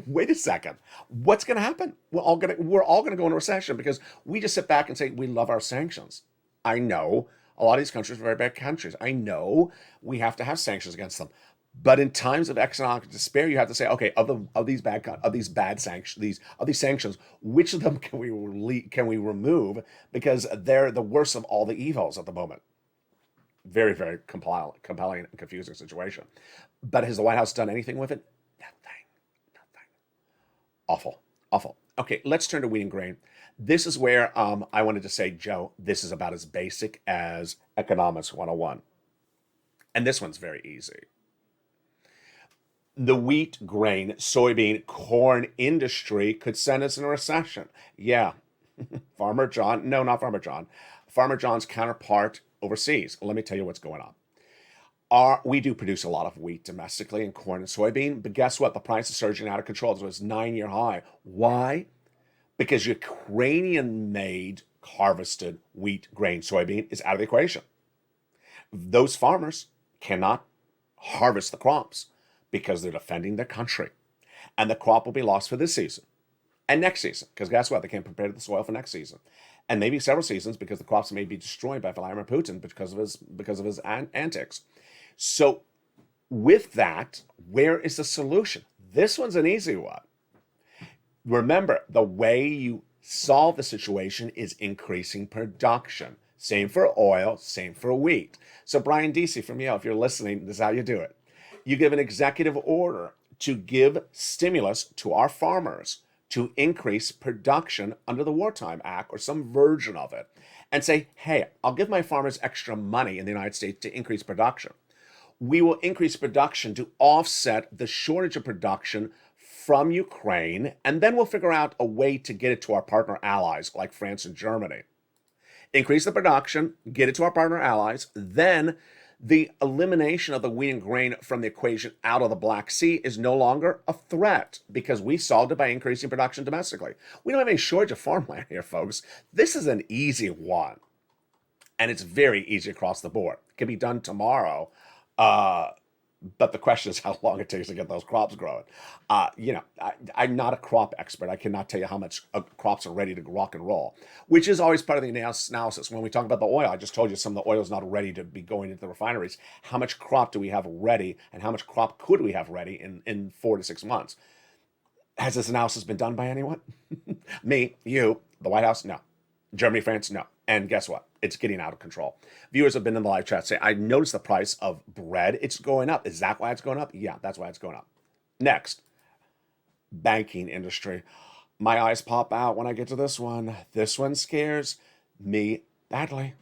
Wait a second. What's going to happen? We're all going to go into recession because we just sit back and say we love our sanctions. I know a lot of these countries are very bad countries. I know we have to have sanctions against them. But in times of economic despair, you have to say, okay, of these sanctions, which of them can we remove because they're the worst of all the evils at the moment. Very, very compelling and confusing situation. But has the White House done anything with it? Nothing. Awful. Okay, let's turn to wheat and grain. This is where I wanted to say, Joe, this is about as basic as Economics 101. And this one's very easy. The wheat, grain, soybean, corn industry could send us in a recession. Yeah. Farmer John. No, not Farmer John. Farmer John's counterpart overseas. Let me tell you what's going on. We do produce a lot of wheat domestically and corn and soybean, but guess what? The price is surging out of control. So it's 9-year high. Why? Because Ukrainian-made harvested wheat, grain, soybean is out of the equation. Those farmers cannot harvest the crops because they're defending their country. And the crop will be lost for this season and next season. Because guess what? They can't prepare the soil for next season. And maybe several seasons because the crops may be destroyed by Vladimir Putin because of his antics. So with that, where is the solution? This one's an easy one. Remember, the way you solve the situation is increasing production. Same for oil, same for wheat. So Brian Deasy from Yale, if you're listening, this is how you do it. You give an executive order to give stimulus to our farmers to increase production under the Wartime Act or some version of it and say, hey, I'll give my farmers extra money in the United States to increase production. We will increase production to offset the shortage of production from Ukraine, and then we'll figure out a way to get it to our partner allies like France and Germany. Increase the production, get it to our partner allies, then the elimination of the wheat and grain from the equation out of the Black Sea is no longer a threat because we solved it by increasing production domestically. We don't have any shortage of farmland here, folks. This is an easy one, and it's very easy across the board. It can be done tomorrow But the question is how long it takes to get those crops growing. I'm not a crop expert. I cannot tell you how much crops are ready to rock and roll, which is always part of the analysis. When we talk about the oil, I just told you some of the oil is not ready to be going into the refineries. How much crop do we have ready, and how much crop could we have ready in 4 to 6 months? Has this analysis been done by anyone? Me, you, the White House? No. Germany, France? No. And guess what? It's getting out of control. Viewers have been in the live chat say, I noticed the price of bread. It's going up. Is that why it's going up? Yeah, that's why it's going up. Next, banking industry. My eyes pop out when I get to this one. This one scares me badly.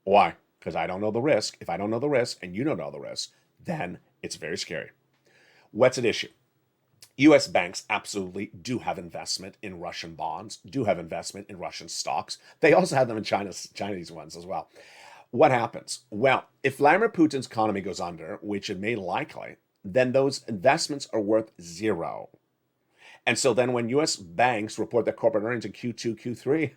Why? Because I don't know the risk. If I don't know the risk and you don't know the risk, then it's very scary. What's at issue? U.S. banks absolutely do have investment in Russian bonds, do have investment in Russian stocks. They also have them in Chinese ones as well. What happens? Well, if Vladimir Putin's economy goes under, which it may likely, then those investments are worth zero. And so then when U.S. banks report their corporate earnings in Q2, Q3,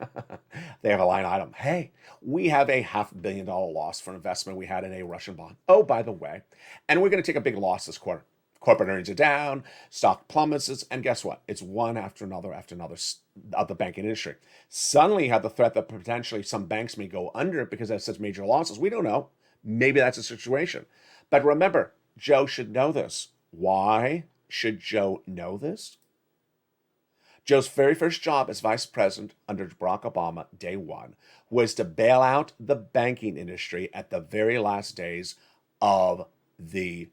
they have a line item. Hey, we have a $500 million loss for investment we had in a Russian bond. Oh, by the way, and we're going to take a big loss this quarter. Corporate earnings are down, stock plummets, and guess what? It's one after another of the banking industry. Suddenly you have the threat that potentially some banks may go under because they have such major losses. We don't know. Maybe that's a situation. But remember, Joe should know this. Why should Joe know this? Joe's very first job as vice president under Barack Obama, day one, was to bail out the banking industry at the very last days of the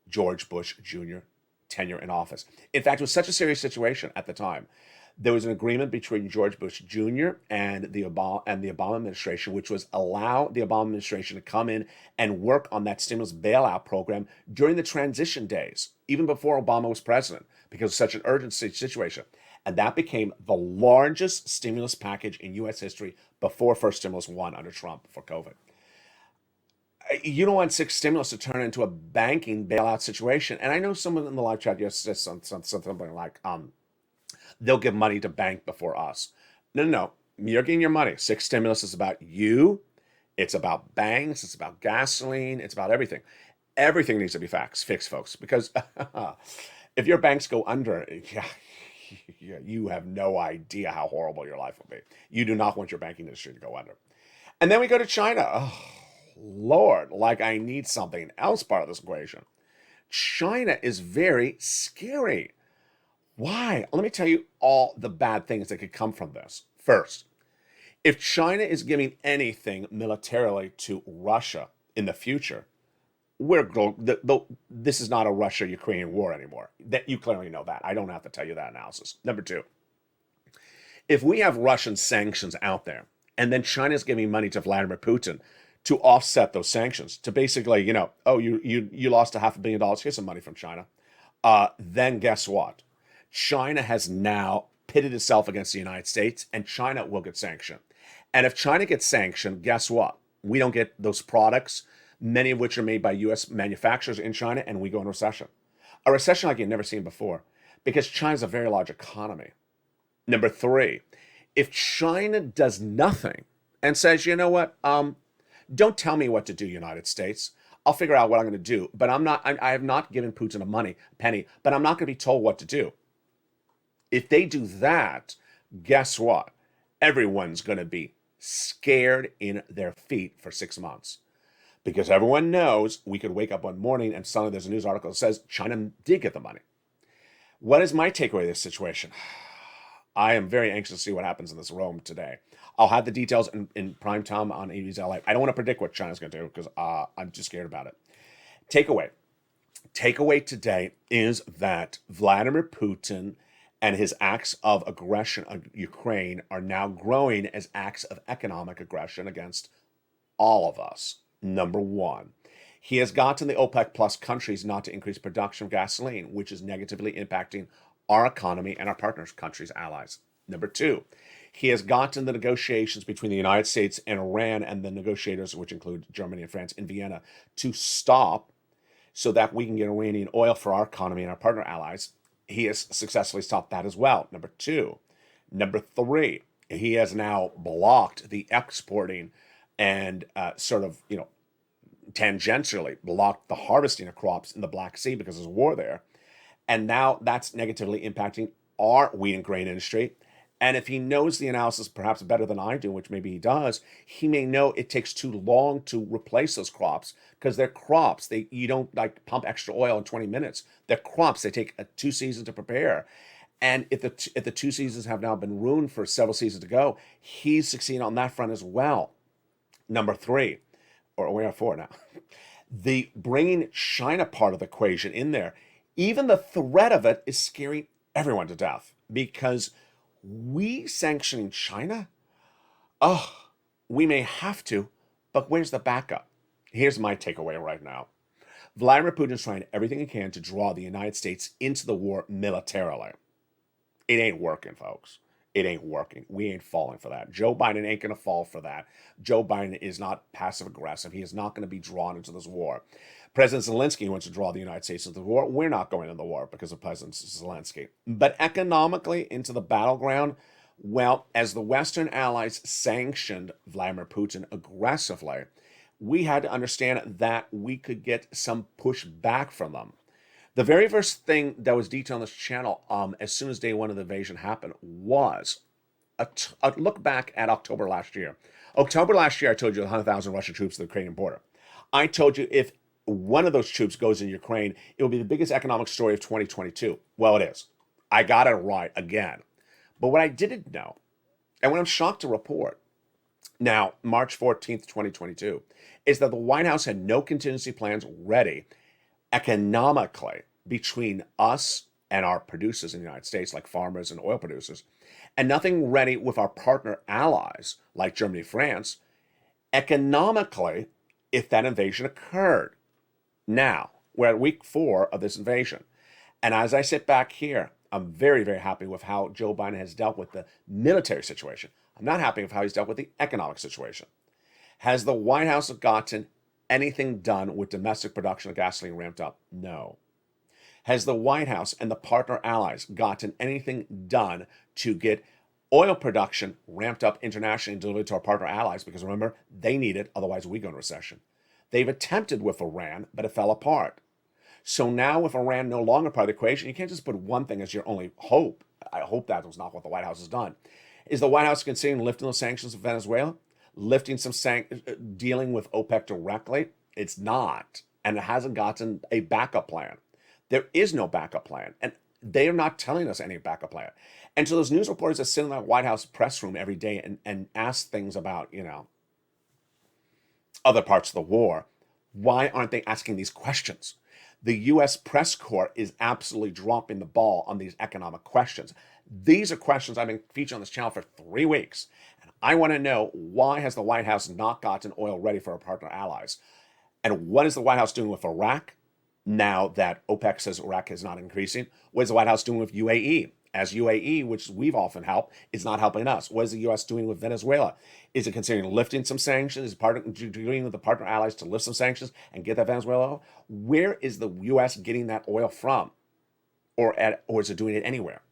George Bush Jr. tenure in office. In fact, it was such a serious situation at the time. There was an agreement between George Bush Jr. and the Obama administration, which was allow the Obama administration to come in and work on that stimulus bailout program during the transition days, even before Obama was president, because it was such an urgent situation. And that became the largest stimulus package in U.S. history before first stimulus one under Trump for COVID. You don't want six stimulus to turn into a banking bailout situation. And I know someone in the live chat yesterday said something like, they'll give money to bank before us. No. You're getting your money. Six stimulus is about you. It's about banks. It's about gasoline. It's about everything. Everything needs to be fixed, folks, because if your banks go under, you have no idea how horrible your life will be. You do not want your banking industry to go under. And then we go to China. Oh, Lord, like I need something else part of this equation. China is very scary. Why? Let me tell you all the bad things that could come from this. First, if China is giving anything militarily to Russia in the future, this is not a Russia-Ukrainian war anymore. That you clearly know that. I don't have to tell you that analysis. Number two, if we have Russian sanctions out there, and then China is giving money to Vladimir Putin to offset those sanctions, to basically, you lost $500 million, here's some money from China. Then guess what? China has now pitted itself against the United States, and China will get sanctioned. And if China gets sanctioned, guess what? We don't get those products, many of which are made by U.S. manufacturers in China, and we go in recession. A recession like you've never seen before, because China's a very large economy. Number three, if China does nothing and says, you know what, don't tell me what to do, United States. I'll figure out what I'm going to do. But I have not given Putin a penny, but I'm not going to be told what to do. If they do that, guess what? Everyone's going to be scared in their feet for 6 months. Because everyone knows we could wake up one morning and suddenly there's a news article that says China did get the money. What is my takeaway of this situation? I am very anxious to see what happens in this Rome today. I'll have the details in prime time on AV's LA. I don't want to predict what China's going to do because I'm just scared about it. Takeaway today is that Vladimir Putin and his acts of aggression on Ukraine are now growing as acts of economic aggression against all of us. Number one, he has gotten the OPEC plus countries not to increase production of gasoline, which is negatively impacting our economy and our partners, countries, allies. Number two, he has gotten the negotiations between the United States and Iran and the negotiators, which include Germany and France in Vienna, to stop so that we can get Iranian oil for our economy and our partner allies. He has successfully stopped that as well. Number two. Number three, he has now blocked the exporting and tangentially blocked the harvesting of crops in the Black Sea because there's a war there. And now that's negatively impacting our wheat and grain industry. And if he knows the analysis perhaps better than I do, which maybe he does, he may know it takes too long to replace those crops because they're crops. You don't like pump extra oil in 20 minutes. They're crops. They take 2 seasons to prepare. And if the 2 seasons have now been ruined for several seasons to go, he's succeeding on that front as well. Number 3, or we're at 4 now, the bringing China part of the equation in there, even the threat of it is scaring everyone to death because we sanctioning China? Oh, we may have to, but where's the backup? Here's my takeaway right now. Vladimir Putin's trying everything he can to draw the United States into the war militarily. It ain't working, folks. It ain't working. We ain't falling for that. Joe Biden ain't going to fall for that. Joe Biden is not passive aggressive. He is not going to be drawn into this war. President Zelensky wants to draw the United States into the war. We're not going into the war because of President Zelensky. But economically, into the battleground, well, as the Western allies sanctioned Vladimir Putin aggressively, we had to understand that we could get some pushback from them. The very first thing that was detailed on this channel as soon as day one of the invasion happened was a look back at October last year. October last year, I told you 100,000 Russian troops at the Ukrainian border. I told you if one of those troops goes in Ukraine, it will be the biggest economic story of 2022. Well, it is. I got it right again. But what I didn't know, and what I'm shocked to report, now, March 14th, 2022, is that the White House had no contingency plans ready economically between us and our producers in the United States, like farmers and oil producers, and nothing ready with our partner allies, like Germany, France, economically, if that invasion occurred. Now, we're at week 4 of this invasion. And as I sit back here, I'm very, very happy with how Joe Biden has dealt with the military situation. I'm not happy with how he's dealt with the economic situation. Has the White House gotten anything done with domestic production of gasoline ramped up? No. Has the White House and the partner allies gotten anything done to get oil production ramped up internationally and delivered to our partner allies? Because remember, they need it, otherwise we go into recession. They've attempted with Iran, but it fell apart. So now with Iran no longer part of the equation, you can't just put one thing as your only hope. I hope that was not what the White House has done. Is the White House considering lifting those sanctions of Venezuela? Lifting some dealing with OPEC directly? It's not. And it hasn't gotten a backup plan. There is no backup plan. And they are not telling us any backup plan. And so those news reporters that sit in that White House press room every day and ask things about, other parts of the war, why aren't they asking these questions? The U.S. press corps is absolutely dropping the ball on these economic questions. These are questions I've been featuring on this channel for 3 weeks. And I want to know, why has the White House not gotten oil ready for our partner allies? And what is the White House doing with Iraq now that OPEC says Iraq is not increasing? What is the White House doing with UAE? As UAE, which we've often helped, is not helping us. What is the U.S. doing with Venezuela? Is it considering lifting some sanctions? Is it doing with the partner allies to lift some sanctions and get that Venezuela oil? Where is the U.S. getting that oil from? Or is it doing it anywhere?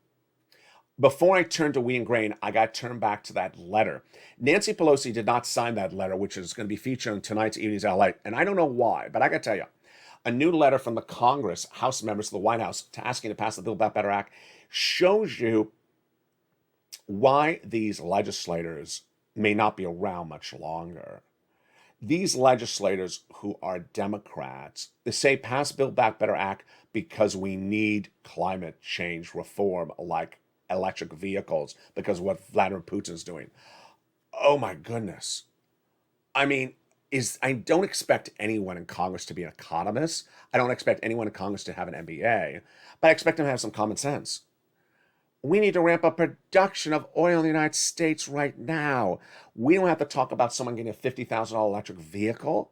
Before I turn to wheat and grain, I got to turn back to that letter. Nancy Pelosi did not sign that letter, which is going to be featured in tonight's evening's Lalate. And I don't know why, but I got to tell you, a new letter from the Congress, House members to the White House, to asking to pass the Build Back Better Act, shows you why these legislators may not be around much longer. These legislators who are Democrats, they say pass Build Back Better Act because we need climate change reform like electric vehicles because of what Vladimir Putin's doing. Oh my goodness. I mean, I don't expect anyone in Congress to be an economist. I don't expect anyone in Congress to have an MBA, but I expect them to have some common sense. We need to ramp up production of oil in the United States right now. We don't have to talk about someone getting a $50,000 electric vehicle.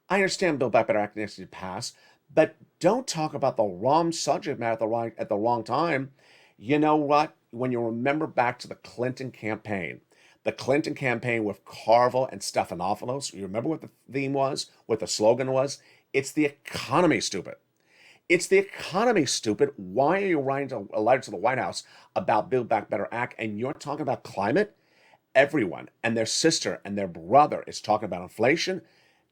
I understand Build Back Better Act needs to pass, but don't talk about the wrong subject matter at the wrong time. You know what? When you remember back to the Clinton campaign with Carville and Stephanopoulos, you remember what the theme was, what the slogan was? It's the economy, stupid. It's the economy, stupid. Why are you writing a letter to the White House about Build Back Better Act and you're talking about climate? Everyone and their sister and their brother is talking about inflation.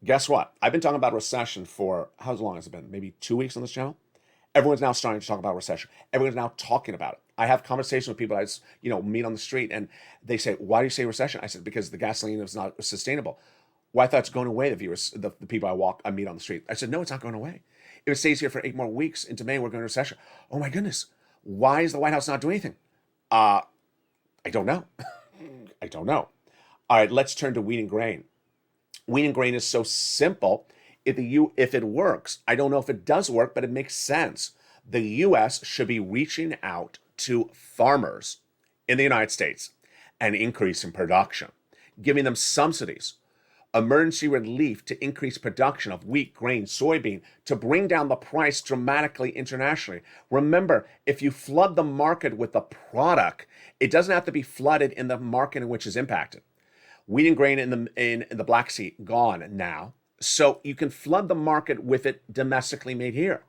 Guess what? I've been talking about recession for how long has it been? Maybe 2 weeks on this channel. Everyone's now starting to talk about recession. Everyone's now talking about it. I have conversations with people I meet on the street, and they say, "Why do you say recession?" I said, "Because the gasoline is not sustainable." Well, I thought it's going away. The people I meet on the street. I said, "No, it's not going away. If it stays here for 8 more weeks into May, we're going to recession." Oh my goodness! Why is the White House not doing anything? I don't know. I don't know. All right, let's turn to wheat and grain. Wheat and grain is so simple. If it works, I don't know if it does work, but it makes sense. The U.S. should be reaching out to farmers in the United States and increasing production, giving them subsidies, emergency relief to increase production of wheat, grain, soybean, to bring down the price dramatically internationally. Remember, if you flood the market with the product, it doesn't have to be flooded in the market in which is impacted. Wheat and grain in the Black Sea, gone now. So you can flood the market with it domestically made here.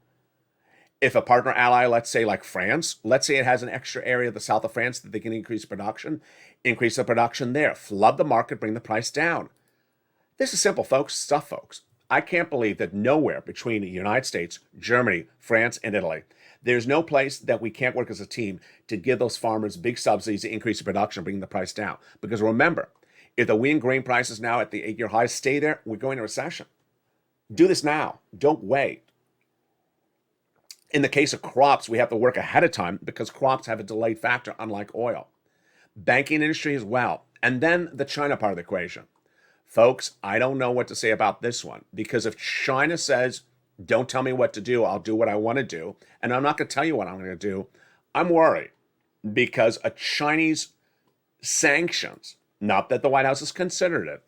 If a partner ally, let's say like France, let's say it has an extra area of the south of France that they can increase production, increase the production there, flood the market, bring the price down. This is simple, folks. I can't believe that nowhere between the United States, Germany, France, and Italy, there's no place that we can't work as a team to give those farmers big subsidies to increase the production, bring the price down. Because remember, if the wheat and grain prices now at the 8-year high stay there, we're going into recession. Do this now. Don't wait. In the case of crops, we have to work ahead of time because crops have a delayed factor, unlike oil. Banking industry as well. And then the China part of the equation. Folks, I don't know what to say about this one, because if China says, "Don't tell me what to do, I'll do what I want to do, and I'm not going to tell you what I'm going to do," I'm worried, because a Chinese sanctions, not that the White House has considered it,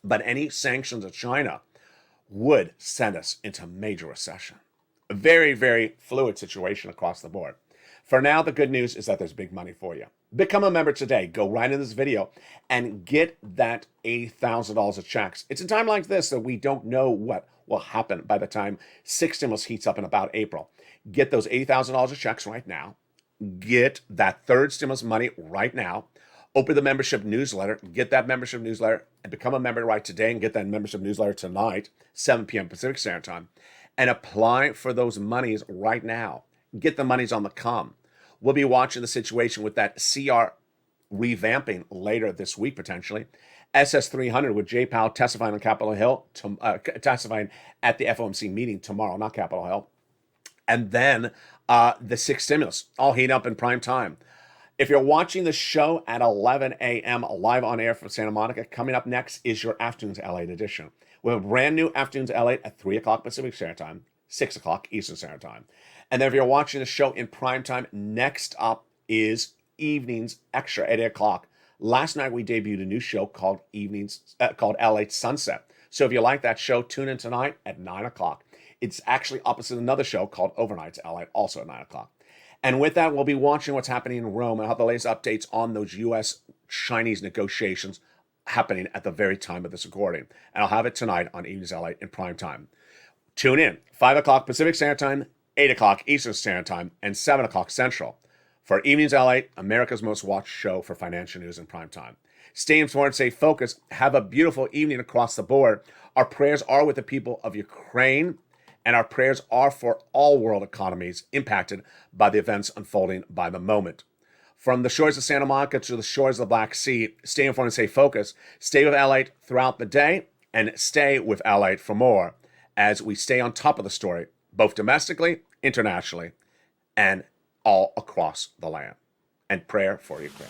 but any sanctions of China would send us into major recession. A very, very fluid situation across the board. For now, the good news is that there's big money for you. Become a member today. Go right in this video and get that $80,000 of checks. It's a time like this that we don't know what will happen by the time 6 stimulus heats up in about April. Get those $80,000 of checks right now. Get that third stimulus money right now. Open the membership newsletter, get that membership newsletter, and become a member right today and get that membership newsletter tonight, 7 p.m. Pacific Standard Time, and apply for those monies right now. Get the monies on the come. We'll be watching the situation with that CR revamping later this week, potentially. SS300 with Jay Powell testifying on Capitol Hill, testifying at the FOMC meeting tomorrow, not Capitol Hill. And then the 6th stimulus, all heat up in prime time. If you're watching the show at 11 a.m. live on air from Santa Monica, coming up next is your Afternoons LA edition. We have a brand new Afternoons LA at 3 o'clock Pacific Standard Time, 6 o'clock Eastern Standard Time. And then if you're watching the show in prime time, next up is Evenings Extra at 8 o'clock. Last night we debuted a new show called called LA Sunset. So if you like that show, tune in tonight at 9 o'clock. It's actually opposite another show called Overnights LA, also at 9 o'clock. And with that, we'll be watching what's happening in Rome and have the latest updates on those U.S.-Chinese negotiations happening at the very time of this recording. And I'll have it tonight on Evenings LA in prime time. Tune in, 5 o'clock Pacific Standard Time, 8 o'clock Eastern Standard Time, and 7 o'clock Central for Evenings LA, America's most watched show for financial news in prime time. Stay informed, stay focused. Have a beautiful evening across the board. Our prayers are with the people of Ukraine, and our prayers are for all world economies impacted by the events unfolding by the moment. From the shores of Santa Monica to the shores of the Black Sea, stay informed and stay focused. Stay with Lalate throughout the day, and stay with Lalate for more as we stay on top of the story, both domestically, internationally, and all across the land. And prayer for Ukraine.